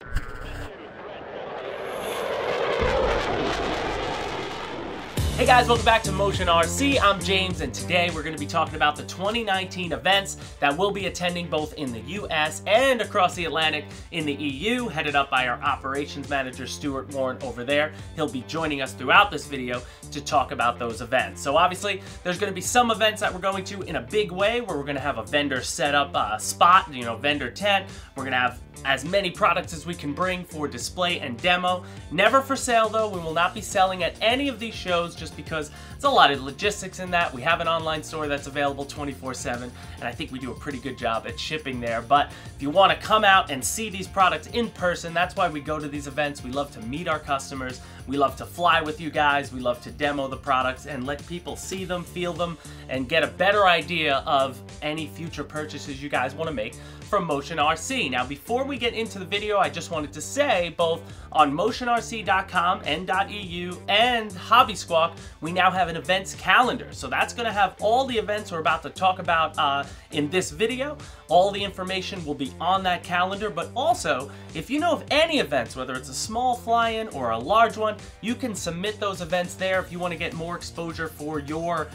Hey guys, welcome back to Motion RC. I'm James, and today we're going to be talking about the 2019 events that we'll be attending both in the US and across the Atlantic in the EU, headed up by our operations manager, Stuart Warren, over there. He'll be joining us throughout this video to talk about those events. So obviously, there's going to be some events that we're going to in a big way, where we're going to have a vendor set up spot, vendor tent. We're going to have as many products as we can bring for display and demo. Never for sale though. We will not be selling at any of these shows just because it's a lot of logistics in that. We have an online store that's available 24/7, and I think we do a pretty good job at shipping there. But if you want to come out and see these products in person, that's why we go to these events. We love to meet our customers. We love to fly with you guys. We love to demo the products and let people see them, feel them, and get a better idea of any future purchases you guys want to make from Motion RC. Now, before we get into the video, I just wanted to say, both on motionrc.com and .eu and Hobby Squawk, we now have an events calendar. So that's going to have all the events we're about to talk about in this video. All the information will be on that calendar, but also, if you know of any events, whether it's a small fly-in or a large one, you can submit those events there. If you want to get more exposure for your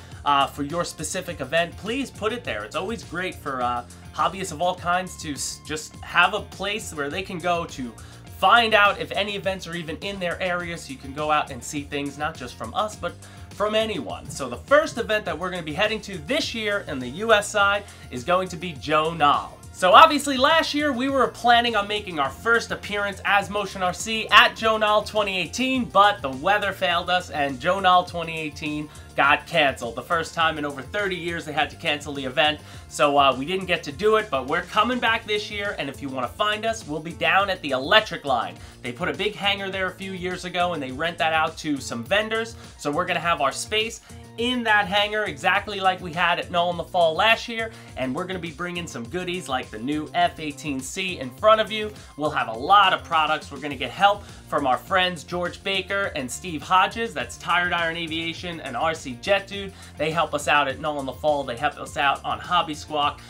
specific event, please put it there. It's always great for hobbyists of all kinds to just have a place where they can go to find out if any events are even in their area, so you can go out and see things not just from us, but from anyone. So the first event that we're going to be heading to this year on the US side is going to be Joe Nall. So obviously last year we were planning on making our first appearance as Motion RC at Joe Nall 2018, but the weather failed us and Joe Nall 2018 got canceled. The first time in over 30 years they had to cancel the event, so we didn't get to do it, but we're coming back this year, and if you want to find us, we'll be down at the Electric Line. They put a big hangar there a few years ago and they rent that out to some vendors, so we're going to have our space in that hangar exactly like we had at Null in the Fall last year, and we're going to be bringing some goodies like the new F-18C in front of you. We'll have a lot of products. We're going to get help from our friends George Baker and Steve Hodges. That's Tired Iron Aviation and RC Jet Dude. They help us out at Null in the Fall. They help us out on Hobby Squawk.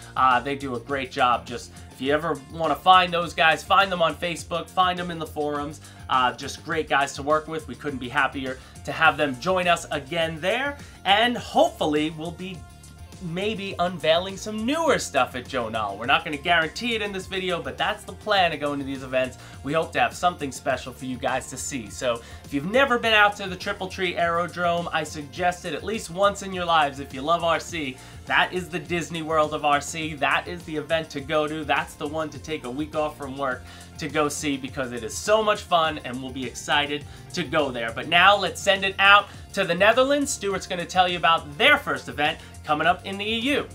They do a great job. Just if you ever want to find those guys, find them on Facebook, find them in the forums. Just great guys to work with. We couldn't be happier to have them join us again there, and hopefully we'll be maybe unveiling some newer stuff at Joe Nall. We're not going to guarantee it in this video, but that's the plan of going to these events. We hope to have something special for you guys to see. So if you've never been out to the Triple Tree Aerodrome, I suggest it at least once in your lives. If you love RC, that is the Disney World of RC. That is the event to go to. That's the one to take a week off from work to go see, because it is so much fun and we'll be excited to go there. But now let's send it out to the Netherlands. Stuart's going to tell you about their first event coming up in the EU.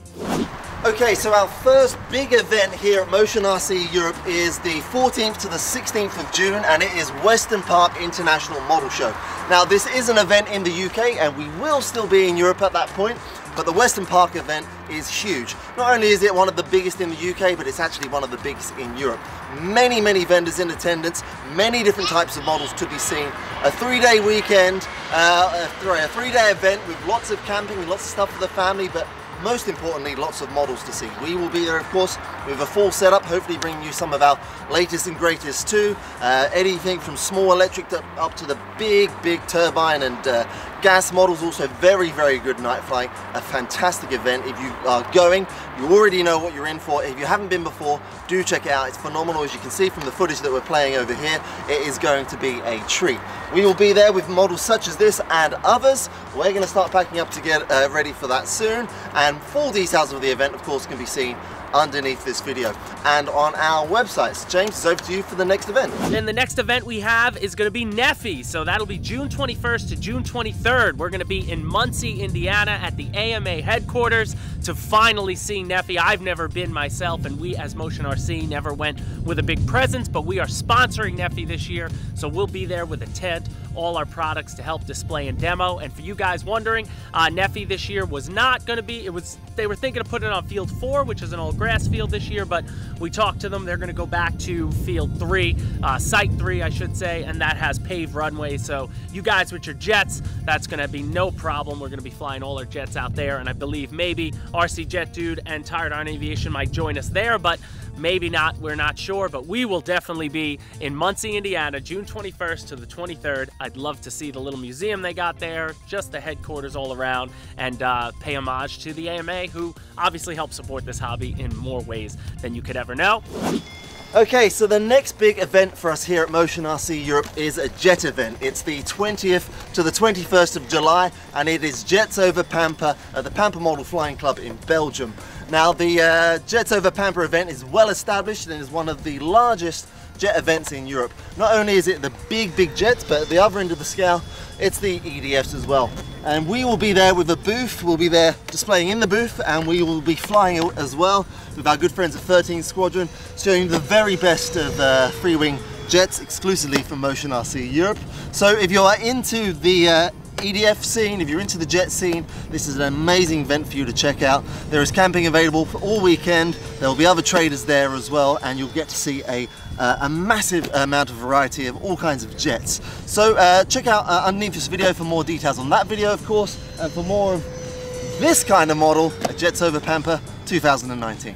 Okay, so our first big event here at Motion RC Europe is the 14th to the 16th of June, and it is Weston Park International Model Show. Now, this is an event in the UK, and we will still be in Europe at that point, but the Weston Park event is huge. Not only is it one of the biggest in the UK, but it's actually one of the biggest in Europe. Many, many vendors in attendance, many different types of models to be seen. A three-day weekend, a three-day event with lots of camping and lots of stuff for the family, but most importantly, lots of models to see. We will be there, of course, with a full setup, hopefully bringing you some of our latest and greatest too. Anything from small electric up to the big turbine and gas models. Also very, very good night flying. A fantastic event. If you are going, you already know what you're in for. If you haven't been before, do check it out. It's phenomenal. As you can see from the footage that we're playing over here, it is going to be a treat. We will be there with models such as this and others. We're going to start packing up to get ready for that soon, and full details of the event, of course, can be seen underneath this video and on our websites. James, it's over to you for the next event. Then the next event we have is going to be Neffe. So that'll be June 21st to June 23rd. We're going to be in Muncie, Indiana at the AMA headquarters to finally see Neffe. I've never been myself, and we as Motion RC never went with a big presence, but we are sponsoring Neffe this year, so we'll be there with a tent, all our products to help display and demo. And for you guys wondering, Neffe this year was not going to be, they were thinking of putting it on Field 4, which is an old grass field this year, but we talked to them. They're going to go back to Field 3, Site 3, I should say, and that has paved runway. So you guys with your jets, that's going to be no problem. We're going to be flying all our jets out there, and I believe maybe RC Jet Dude and Tired Iron Aviation might join us there, but maybe not, we're not sure, but we will definitely be in Muncie, Indiana, June 21st to the 23rd. I'd love to see the little museum they got there, just the headquarters all around, and pay homage to the AMA, who obviously help support this hobby in more ways than you could ever know. Okay, so the next big event for us here at Motion RC Europe is a jet event. It's the 20th to the 21st of July, and it is Jets Over Pampa at the Pampa Model Flying Club in Belgium. Now, the Jets Over Pampa event is well established and is one of the largest jet events in Europe. Not only is it the big jets, but at the other end of the scale, it's the EDFs as well. And we will be there with a booth. We'll be there displaying in the booth, and we will be flying as well with our good friends at 13 Squadron, showing you the very best of free wing jets exclusively from Motion RC Europe. So if you are into the EDF scene, if you're into the jet scene, this is an amazing event for you to check out. There is camping available for all weekend. There will be other traders there as well, and you'll get to see a massive amount of variety of all kinds of jets. So check out underneath this video for more details on that video, of course, and for more of this kind of model at Jets Over Pampa 2019.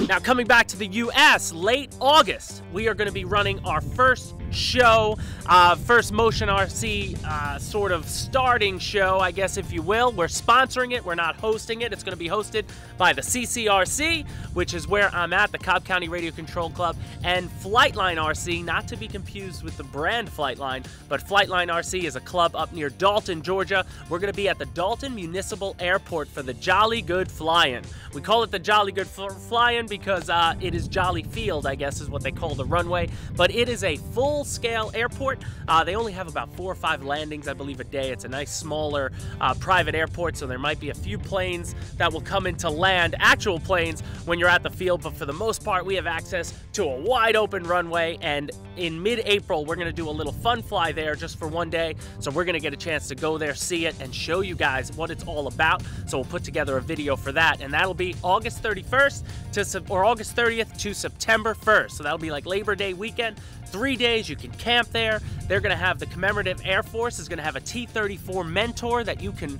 Now, coming back to the US, late August, we are going to be running our first show, first Motion RC sort of starting show, I guess, if you will. We're sponsoring it. We're not hosting it. It's going to be hosted by the CCRC, which is where I'm at, the Cobb County Radio Control Club, and Flightline RC, not to be confused with the brand Flightline, but Flightline RC is a club up near Dalton, Georgia. We're going to be at the Dalton Municipal Airport for the Jolly Good Fly-In. We call it the Jolly Good Fly-In because it is Jolly Field, I guess is what they call the runway, but it is a full-scale airport. They only have about 4 or 5 landings, I believe, a day. It's a nice, smaller private airport, so there might be a few planes that will come into land, actual planes, when you're at the field, but for the most part, we have access to a wide-open runway, and in mid-April, we're going to do a little fun fly there just for one day, so we're going to get a chance to go there, see it, and show you guys what it's all about. So we'll put together a video for that, and that'll be August 31st or August 30th to September 1st. So that'll be like Labor Day weekend. 3 days, you can camp there. They're going to have the Commemorative Air Force is going to have a T-34 Mentor that you can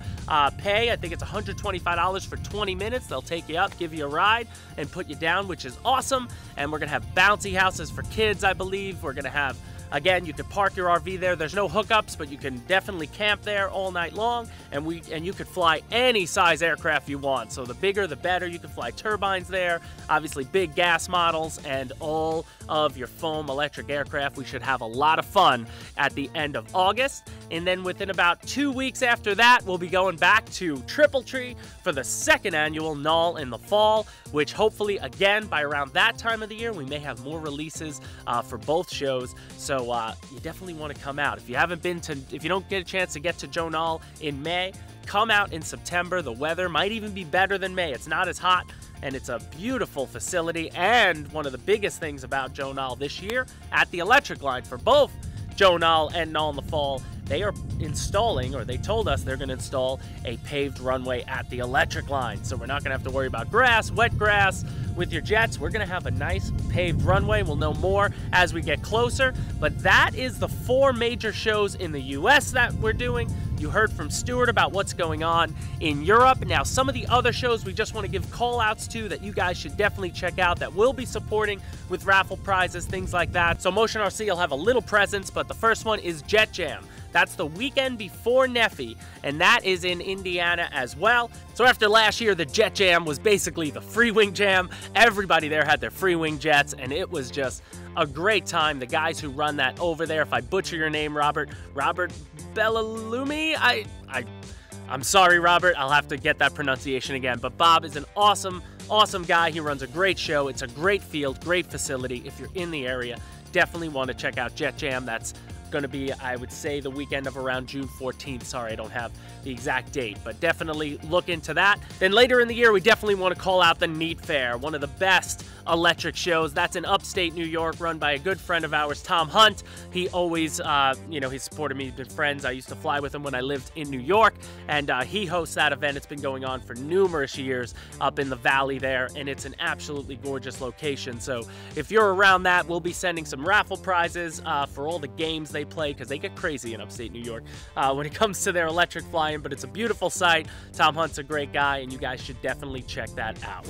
pay. I think it's $125 for 20 minutes. They'll take you up, give you a ride, and put you down, which is awesome. And we're going to have bouncy houses for kids, I believe. We're going to have, again, you could park your RV there. There's no hookups, but you can definitely camp there all night long, and you could fly any size aircraft you want. So the bigger, the better. You can fly turbines there, obviously big gas models, and all of your foam electric aircraft. We should have a lot of fun at the end of August, and then within about 2 weeks after that, we'll be going back to Triple Tree for the second annual NOL in the fall, which hopefully, again, by around that time of the year, we may have more releases for both shows. So you definitely want to come out. If you don't get a chance to get to Joe Knoll in May, come out in September. The weather might even be better than May. It's not as hot, and it's a beautiful facility. And one of the biggest things about Joe Knoll this year at the electric line for both Joe Knoll and Knoll in the Fall, they are installing, or they told us they're going to install a paved runway at the electric line. So we're not going to have to worry about grass, wet grass with your jets. We're going to have a nice paved runway. We'll know more as we get closer. But that is the 4 major shows in the US that we're doing. You heard from Stuart about what's going on in Europe. Now, some of the other shows we just want to give call outs to that you guys should definitely check out that we'll be supporting with raffle prizes, things like that. So Motion RC will have a little presence, but the first one is Jet Jam. That's the weekend before Neffe, and that is in Indiana as well. So after last year, the Jet Jam was basically the free wing jam. Everybody there had their free wing jets, and it was just a great time. The guys who run that over there, if I butcher your name, Robert Bellalumi, I'm sorry, Robert. I'll have to get that pronunciation again. But Bob is an awesome guy. He runs a great show. It's a great field, great facility. If you're in the area, definitely want to check out Jet Jam. That's going to be, I would say, the weekend of around June 14th. Sorry, I don't have the exact date, but definitely look into that. Then later in the year, we definitely want to call out the Neat Fair, one of the best electric shows. That's in upstate New York, run by a good friend of ours, Tom Hunt. He always, he's supported me, he's been friends. I used to fly with him when I lived in New York, and he hosts that event. It's been going on for numerous years up in the valley there, and it's an absolutely gorgeous location. So if you're around that, we'll be sending some raffle prizes for all the games they play, because they get crazy in upstate New York when it comes to their electric flying, but it's a beautiful site. Tom Hunt's a great guy, and you guys should definitely check that out.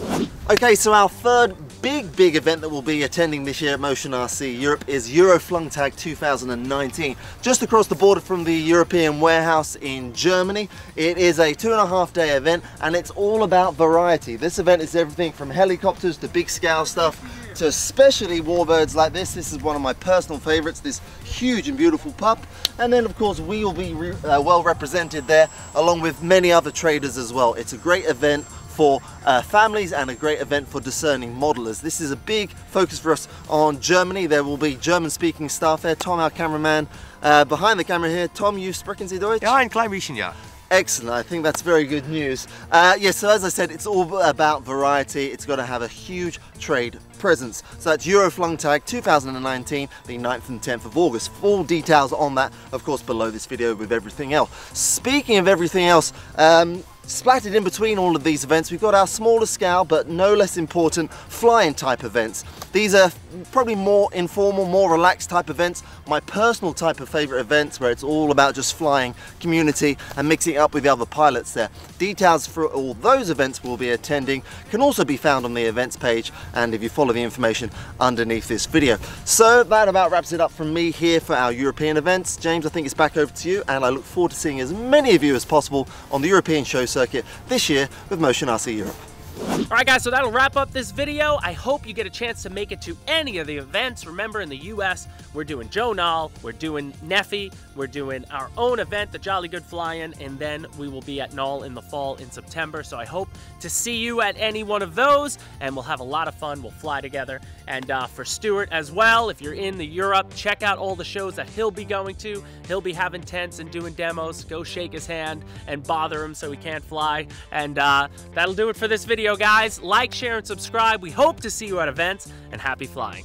Okay, so our third big event that we'll be attending this year at Motion RC Europe is Euroflungtag 2019. Just across the border from the European warehouse in Germany. It is a 2.5-day event and it's all about variety. This event is everything from helicopters to big scale stuff to especially warbirds like this. This is one of my personal favorites, this huge and beautiful pup. And then of course we will be well represented there along with many other traders as well. It's a great event for families and a great event for discerning modelers. This is a big focus for us on Germany. There will be German speaking staff there. Tom, our cameraman, behind the camera here. Tom, you sprechen Sie Deutsch? Ja, ein klein bisschen, ja. Excellent, I think that's very good news. Yes, so as I said, it's all about variety. It's got to have a huge trade presence. So that's Euroflungtag 2019, the 9th and 10th of August. Full details on that, of course, below this video with everything else. Speaking of everything else, splattered in between all of these events, we've got our smaller scale, but no less important, flying type events. These are probably more informal, more relaxed type events. My personal type of favorite events where it's all about just flying, community, and mixing it up with the other pilots there. Details for all those events we'll be attending can also be found on the events page, and if you follow the information underneath this video. So that about wraps it up from me here for our European events. James, I think it's back over to you, and I look forward to seeing as many of you as possible on the European show circuit this year with Motion RC Europe. Alright guys, so that'll wrap up this video. I hope you get a chance to make it to any of the events. Remember, in the US, we're doing Joe Nall, we're doing Neffe, we're doing our own event, the Jolly Good Fly-In, and then we will be at Nall in the fall in September. So I hope to see you at any one of those, and we'll have a lot of fun. We'll fly together. And for Stuart as well, if you're in the Europe, check out all the shows that he'll be going to. He'll be having tents and doing demos. Go shake his hand and bother him so he can't fly. And that'll do it for this video, guys. Like, share, and subscribe. We hope to see you at events, and happy flying.